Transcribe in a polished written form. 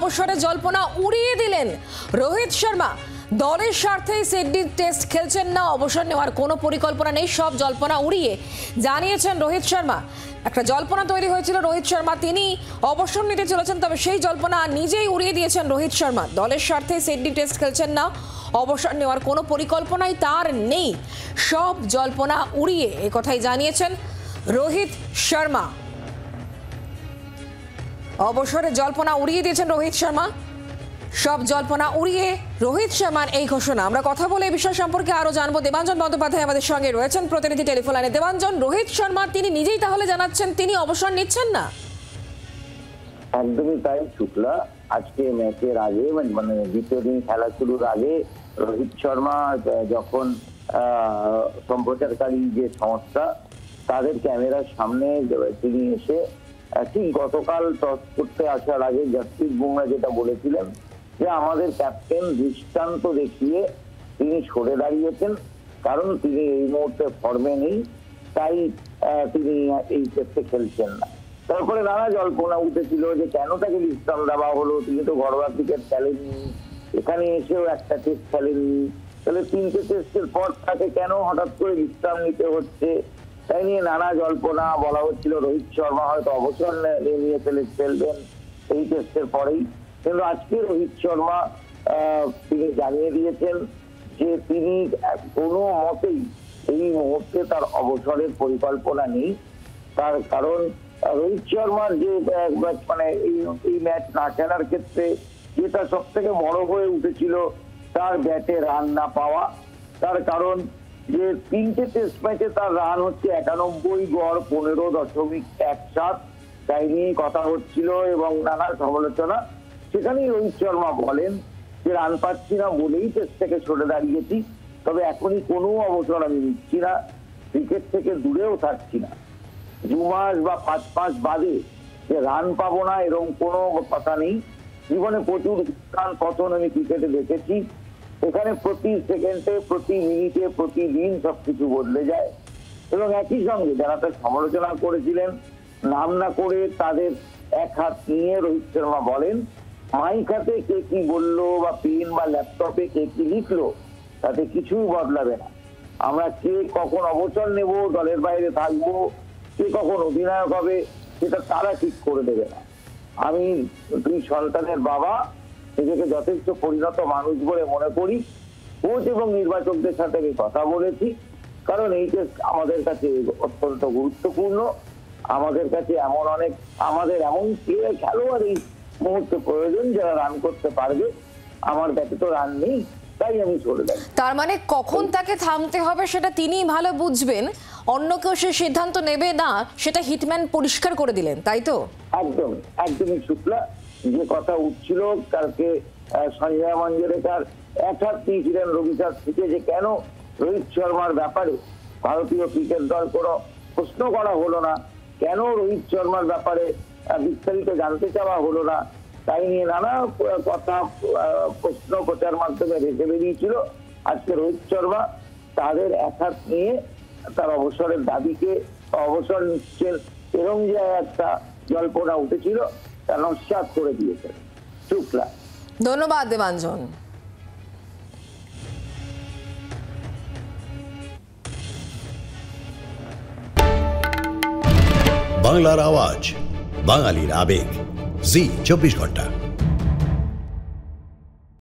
অবসরে জল্পনা উড়িয়ে দিলেন রোহিত শর্মা। দলের স্বার্থে সিডনি টেস্ট খেলছেন না, অবসর নেওয়ার কোনো পরিকল্পনা নেই, সব জল্পনা উড়িয়ে জানিয়েছেন রোহিত শর্মা। একটা জল্পনা তৈরি হয়েছিল রোহিত শর্মা তিনি অবসর নিতে চলেছেন, তবে সেই জল্পনা নিজেই উড়িয়ে দিয়েছেন রোহিত শর্মা। দলের স্বার্থে সিডনি টেস্ট খেলছেন না, অবসর নেওয়ার কোনো পরিকল্পনাই তার নেই, সব জল্পনা উড়িয়ে একথাই জানিয়েছেন রোহিত শর্মা। অবসরে জল্পনা উড়িয়ে দিয়েছেন রোহিত শর্মা, সব জল্পনা উড়িয়ে রোহিত শর্মার এই ঘোষণা। আমরা কথা বলে এই বিষয় সম্পর্কে আরো জানবো। দেবাঞ্জন বন্দ্যোপাধ্যায় আমাদের সঙ্গে রয়েছেন, প্রতিনিধি টেলিফোন লাইনে। দেবাঞ্জন, রোহিত শর্মা তিনি নিজেই তাহলে জানাচ্ছেন তিনি অবসর নিচ্ছেন না? একদমই তাই শুক্লা। আজকে ম্যাচের আগে মানে দ্বিতীয় দিন খেলা শুরুর আগে রোহিত শর্মা যখন সম্প্রচারকারী যে সংস্থা তাদের ক্যামেরার সামনে তিনি এসে ঠিক গতকাল টস করতে আসার আগে জসপ্রীত বুমরা যেটা বলেছিলেন যে আমাদের ক্যাপ্টেন দৃষ্টান্ত দেখিয়ে তিনি সরে দাঁড়িয়েছেন, কারণ তিনি এই মুহূর্তে ফর্মে নেই, তাই তিনি এই টেস্টে খেলছেন না। তারপরে নানা জল্পনা উঠেছিল যে কেন তাকে বিশ্রাম দেওয়া হলো, তিনি তো ঘরোয়া ক্রিকেট খেলেননি, এখানে এসেও একটা টেস্ট খেলেননি, তাহলে 3টে টেস্টের পর তাকে কেন হঠাৎ করে বিশ্রাম নিতে হচ্ছে, তাই নিয়ে নানা জল্পনা বলা হচ্ছিল রোহিত শর্মা হয়তো অবসর নিয়ে খেলবেন এই টেস্টের পরেই। কিন্তু আজকে রোহিত শর্মা তিনি জানিয়ে দিয়েছেন যে তিনি কোনো মতেই এই মুহূর্তে তার অবসরের পরিকল্পনা নেই। তার কারণ রোহিত শর্মার যে মানে এই ম্যাচ না খেলার ক্ষেত্রে যেটা সব থেকে বড় হয়ে উঠেছিল তার ব্যাটে রান না পাওয়া। তার কারণ যে 3টে টেস্ট ম্যাচে তার রান হচ্ছে 91 গড় 15.17, তাই নিয়ে কথা হচ্ছিল এবং নানা সমালোচনা। সেখানেই রোহিত শর্মা বলেন যে রান পাচ্ছি না বলেই টেস্ট থেকে সরে দাঁড়িয়েছি, তবে এখনই কোনো অবসর আমি নিচ্ছি না, ক্রিকেট থেকে দূরেও থাকছি না। 2 মাস বা 5 মাস বাদে যে রান পাবো না এরকম কোনো কথা নেই। জীবনে প্রচুর রান পতন আমি ক্রিকেটে দেখেছি, এখানে প্রতি সেকেন্ডে প্রতি মিনিটে প্রতিদিন সবকিছু বদলে যায়। এবং একই সঙ্গে যারা তার সমালোচনা করেছিলেন নাম না করে তাদের এক হাত নিয়ে রোহিত শর্মা বলেন মাইক হাতে কে কি বললো বা পেন বা ল্যাপটপে কে কি লিখলো তাতে কিছুই বদলাবে না। আমরা কে কখন অবসর নেব, দলের বাইরে থাকবো, কে কখন অধিনায়ক হবে সেটা তারা ঠিক করে দেবে না। আমি 2 সন্তানের বাবা, নিজেকে যথেষ্ট পরিণত মানুষ বলে মনে করি। কোচ এবং নির্বাচকদের সাথে আমি কথা বলেছি, কারণ এই টেস্ট আমাদের কাছে অত্যন্ত গুরুত্বপূর্ণ। আমাদের কাছে আমাদের এমন খেলোয়াড় এই মুহূর্তে প্রয়োজন যারা রান করতে পারবে। আমার ব্যাটে তো রান নেই, তাই আমি সরে যাই। তার মানে কখন তাকে থামতে হবে সেটা তিনিই ভালো বুঝবেন, অন্য কেউ সে সিদ্ধান্ত নেবে না, সেটা হিটম্যান পরিষ্কার করে দিলেন, তাই তো? একদমই শুক্লা। যে কথা উঠছিল কালকে সঞ্জয় মঞ্জরেকার এক হাত নিয়েছিলেন রবি শাস্ত্রীকে যে কেন রোহিত শর্মার ব্যাপারে ভারতীয় ক্রিকেট দল কোনো প্রশ্ন করা হলো না, কেন রোহিত শর্মার ব্যাপারে বিস্তারিত জানতে চাওয়া হলো না, তাই নিয়ে নানা কথা প্রশ্ন প্রচার মাধ্যমে রেখে বেরিয়েছিল। আজকে রোহিত শর্মা তাদের এক হাত নিয়ে তার অবসরের দাবিকে অবসর নিচ্ছেন এরকম যে একটা জল্পনা উঠেছিল তা নস্যাৎ করে দিয়েছে। শুক্লা, ধন্যবাদ দেবাঞ্জন। বাংলার আওয়াজ, বাঙালির আবেগ, জি 24 ঘন্টা।